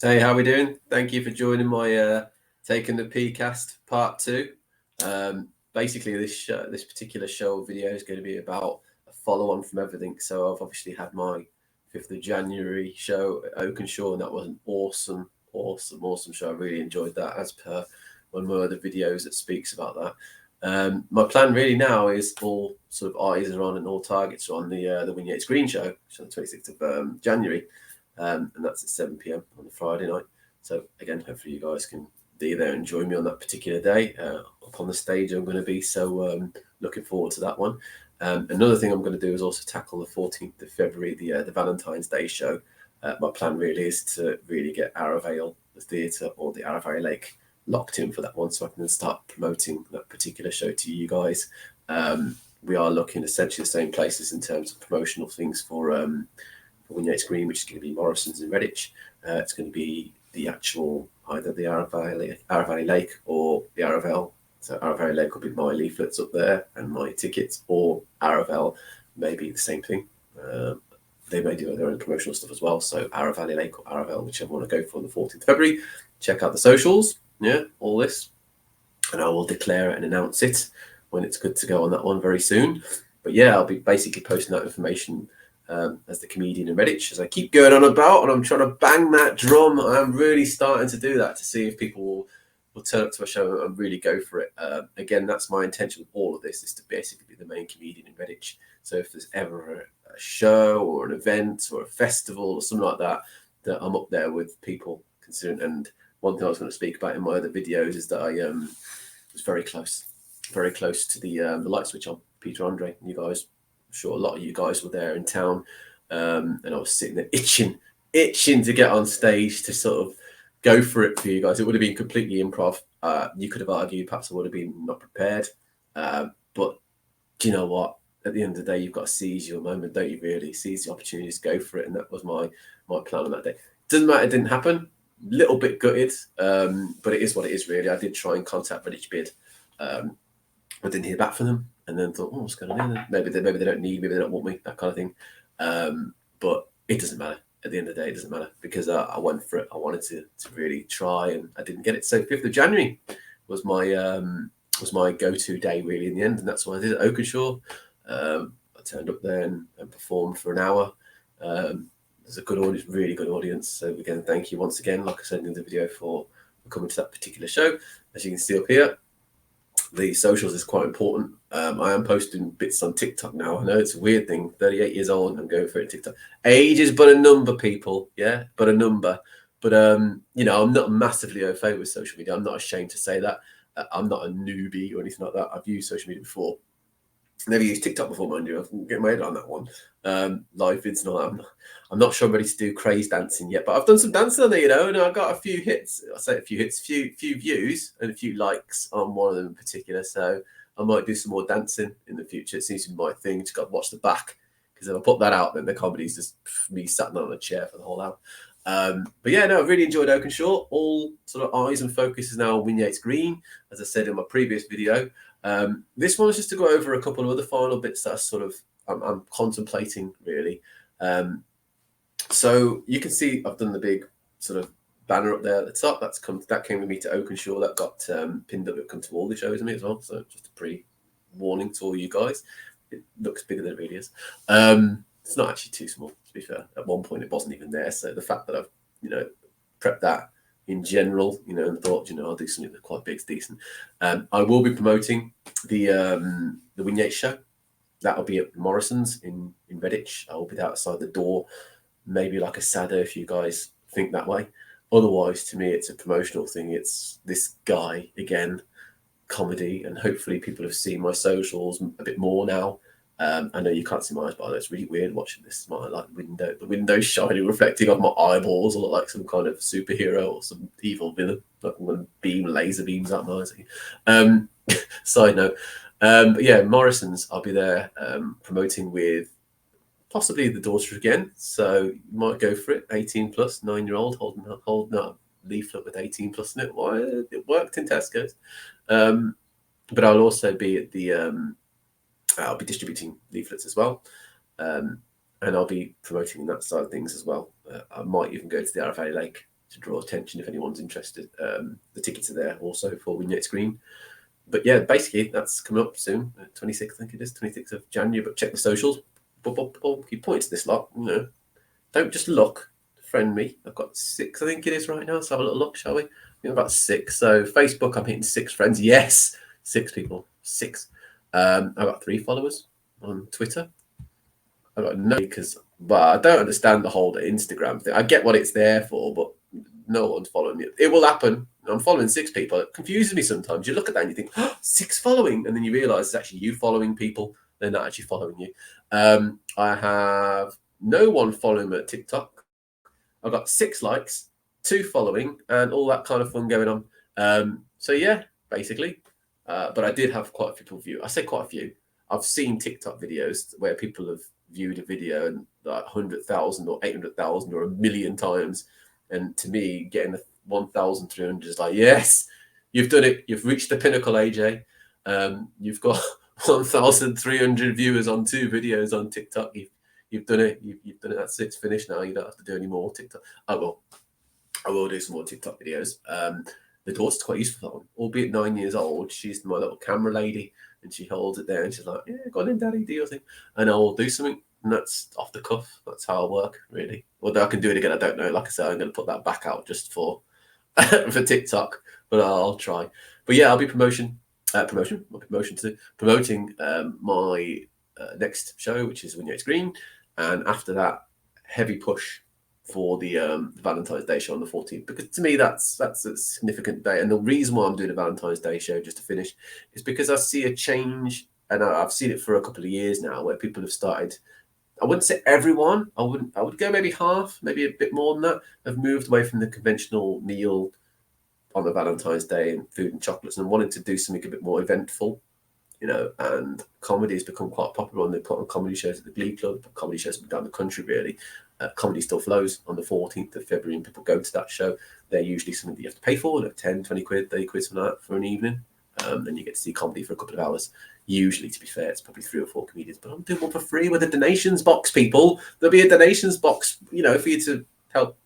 Hey, how we doing? Thank you for joining my Taking the P-cast part 2. Basically, this particular show video is going to be about a follow-on from everything. So I've obviously had my 5th of January show at Oakenshaw, and that was an awesome show. I really enjoyed that, as per one of my other videos that speaks about that. My plan really now is all sort of eyes are on and all targets are on the Win Yates Green show, which is on the 26th of January. And that's at 7 p.m. on a Friday night. So again, hopefully you guys can be there and join me on that particular day. Up on the stage I'm going to be, so looking forward to that one. Another thing I'm going to do is also tackle the 14th of February, the Valentine's Day show. My plan really is to really get Arravale, the theatre, or the Arravale Lake locked in for that one, so I can start promoting that particular show to you guys. We are looking essentially the same places in terms of promotional things for Win Yates Green, which is going to be Morrison's in Redditch. It's going to be the actual either the Arravale Lake or the Arravale. So Arravale Lake will be my leaflets up there and my tickets, or Arravale may be the same thing. They may do their own promotional stuff as well. So Arravale Lake or Arravale, whichever one I go for on the 14th of February. Check out the socials, all this, and I will declare it and announce it when it's good to go on that one very soon. But yeah, I'll be basically posting that information as the comedian in Redditch, as I keep going on about, and I'm trying to bang that drum. I'm really starting to do that to see if people will turn up to my show and really go for it. Again, that's my intention with all of this, is to basically be the main comedian in Redditch. So if there's ever a show or an event or a festival or something like that, that I'm up there with people considering. And one thing I was going to speak about in my other videos is that I was very close to the light switch on Peter Andre. You guys, sure a lot of you guys were there in town, and I was sitting there itching to get on stage to sort of go for it for you guys. It would have been completely improv. You could have argued perhaps I would have been not prepared, but do you know what? At the end of the day, you've got to seize your moment, don't you? Really seize the opportunities, go for it, and that was my plan on that day. Doesn't matter, it didn't happen. Little bit gutted, but it is what it is. Really, I did try and contact Redditch Bid. I didn't hear back from them, and then thought, what's going on here? Maybe they don't need me, maybe they don't want me, that kind of thing. But it doesn't matter. At the end of the day, it doesn't matter, because I went for it. I wanted to really try, and I didn't get it. So 5th of January was my go-to day, really, in the end, and that's what I did at Oakenshaw. I turned up there and performed for an hour. There's a good audience, really good audience. So again, thank you once again, like I said in the video, for coming to that particular show. As you can see up here, the socials is quite important. I am posting bits on TikTok now. I know it's a weird thing. 38 years old and I'm going for it on TikTok. Age is but a number, people. Yeah, but a number. But I'm not massively au fait with social media. I'm not ashamed to say that. I'm not a newbie or anything like that. I've used social media before. Never used TikTok before, mind you. I've get my head on that one. Live vids and all that. I'm not sure I'm ready to do craze dancing yet, but I've done some dancing on there, and I've got a few hits. I say a few hits, few views, and a few likes on one of them in particular. So I might do some more dancing in the future. It seems to be my thing. Just got to watch the back, because if I put that out, then the comedy's just me sat on a chair for the whole hour. But yeah, no, I really enjoyed Oakenshaw. All sort of eyes and focus is now on Win Yates Green, as I said in my previous video. This one is just to go over a couple of other final bits that I'm contemplating, really. So you can see I've done the big sort of banner up there at the top. That came with me to Oakenshaw. That got pinned up. It come to all the shows with me as well. So just a pre-warning to all you guys. It looks bigger than it really is. It's not actually too small, to be fair. At one point it wasn't even there. So the fact that I've prepped that in general, and thought, I'll do something that's quite big, it's decent. I will be promoting the Win Yates show. That'll be at Morrison's in Redditch. I will be outside the door, maybe like a sadder if you guys think that way. Otherwise, to me, it's a promotional thing. It's this guy, again, comedy, and hopefully people have seen my socials a bit more now. I know you can't see my eyes, but it's really weird watching this. My the window shining, reflecting off my eyeballs. I look like some kind of superhero or some evil villain. Like I'm going to laser beams out my eyes. Side note. But yeah, Morrison's, I'll be there promoting with possibly the daughter again. So you might go for it. 18 plus, 9-year-old holding a leaflet with 18 plus in it. Why it worked in Tesco's. But I'll also be at the I'll be distributing leaflets as well, and I'll be promoting that side of things as well. I might even go to the Arravale Lake to draw attention if anyone's interested. The tickets are there also for Vignette Screen. But yeah, basically that's coming up soon, 26th, I think it is, 26th of January. But check the socials. Keep pointing to this lot. Don't just look. Friend me. I've got 6, I think it is right now. Let's have a little look, shall we? I've got 6. So Facebook, I'm hitting 6 friends. Yes, 6 people. 6. I've got 3 followers on Twitter. I've got no, but I don't understand the whole Instagram thing. I get what it's there for, but no one's following me. It will happen. I'm following 6 people. It confuses me sometimes. You look at that and you think, 6 following, and then you realize it's actually you following people. They're not actually following you. I have no one following me at TikTok. I've got 6 likes, 2 following, and all that kind of fun going on. So yeah, basically. But I did have quite a few people view. I say quite a few. I've seen TikTok videos where people have viewed a video and like 100,000 or 800,000 or 1 million times. And to me, getting 1,300 is like, yes, you've done it. You've reached the pinnacle, AJ. You've got 1,300 viewers on 2 videos on TikTok. You've done it. You've done it. That's it. It's finished now. You don't have to do any more TikTok. I will do some more TikTok videos. The daughter's quite useful for that one. Albeit 9 years old, she's my little camera lady, and she holds it there, and she's like, yeah, go on in, Daddy, do your thing. And I'll do something, and that's off the cuff. That's how I work, really. Whether I can do it again, I don't know. Like I said, I'm going to put that back out just for for TikTok, but I'll try. But yeah, I'll be promoting my next show, which is Vignette Screen, and after that, heavy push for the Valentine's Day show on the 14th, because to me that's a significant day. And the reason why I'm doing a Valentine's Day show, just to finish, is because I see a change, and I've seen it for a couple of years now, where people have started. I wouldn't say everyone. I would go maybe half, maybe a bit more than that, have moved away from the conventional meal on the Valentine's Day and food and chocolates, and wanted to do something a bit more eventful. And comedy has become quite popular. They put on comedy shows at the Glee Club, comedy shows down the country, really. Comedy still flows on the 14th of February, and people go to that show. They're usually something that you have to pay for, like 10, 20 quid, 30 quid, something like that for an evening. Then you get to see comedy for a couple of hours. Usually, to be fair, it's probably 3 or 4 comedians, but I'm doing one for free with a donations box, people. There'll be a donations box, for you to help,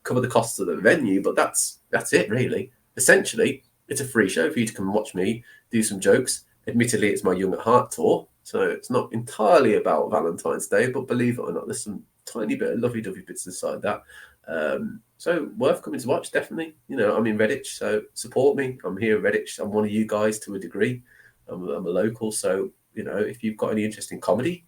cover the costs of the venue. But that's it, really. Essentially, it's a free show for you to come and watch me do some jokes. Admittedly, it's my Young at Heart tour, so it's not entirely about Valentine's Day, but believe it or not, there's some tiny bit of lovey-dovey bits inside that. So worth coming to watch, definitely. I'm in Redditch, so support me. I'm here in Redditch. I'm one of you guys to a degree. I'm a local, so, if you've got any interest in comedy,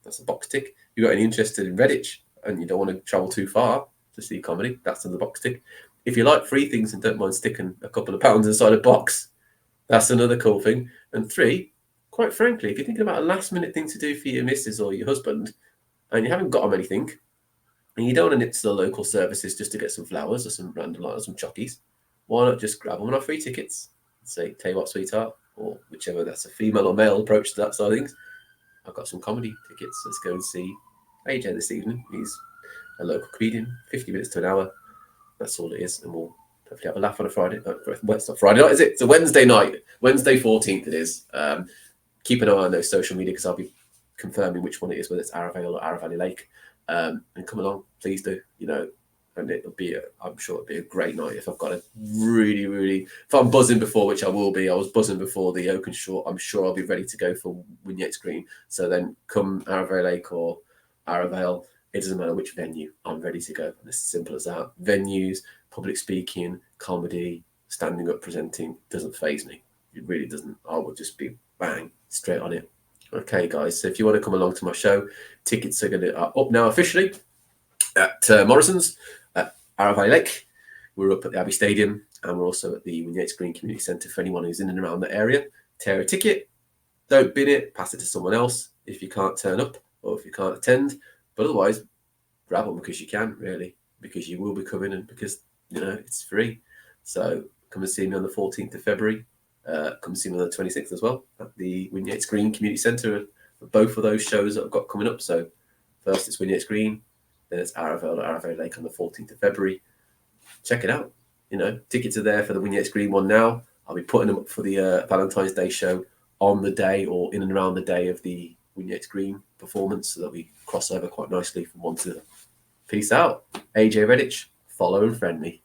that's a box tick. If you've got any interest in Redditch and you don't want to travel too far to see comedy, that's another box tick. If you like free things and don't mind sticking a couple of pounds inside a box, that's another cool thing. And 3, quite frankly, if you're thinking about a last-minute thing to do for your missus or your husband, and you haven't got them anything, and you don't want to nip to the local services just to get some flowers or some random or some chockies, why not just grab them on our free tickets and say, tell you what, sweetheart, or whichever, that's a female or male approach to that side of things. I've got some comedy tickets. Let's go and see AJ this evening. He's a local comedian, 50 minutes to an hour. That's all it is. And we'll hopefully have a laugh on a Friday. It's not Friday night, is it? It's a Wednesday night. Wednesday 14th it is. Keep an eye on those social media, because I'll be confirming which one it is, whether it's Arravale or Arra Valley Lake. And come along, please do. And I'm sure it'll be a great night. If I've got a really, if I'm buzzing before, which I will be, I was buzzing before the Oaken Short, I'm sure I'll be ready to go for Vignette Screen. So then come Arravale Lake or Arravale, it doesn't matter which venue, I'm ready to go. And it's as simple as that. Venues, public speaking, comedy, standing up, presenting, doesn't faze me. It really doesn't. I will just be bang, straight on it. Okay, guys, so if you want to come along to my show, tickets are up now officially at Morrison's at Arra Valley Lake. We're up at the Abbey Stadium, and we're also at the Vignette Screen Community Centre for anyone who's in and around the area. Tear a ticket, don't bin it, pass it to someone else if you can't turn up or if you can't attend. But otherwise, grab them because you can, really, because you will be coming and because, it's free. So come and see me on the 14th of February. Come see me on the 26th as well at the Vignette Screen Community Centre for both of those shows that I've got coming up. So first it's Vignette Screen, then it's Arravale Lake on the 14th of February. Check it out. Tickets are there for the Vignette Screen one now. I'll be putting them up for the Valentine's Day show on the day or in and around the day of the Vignette Screen performance, so that we cross over quite nicely from one to the other. Peace out. AJRedditch, follow and friend me.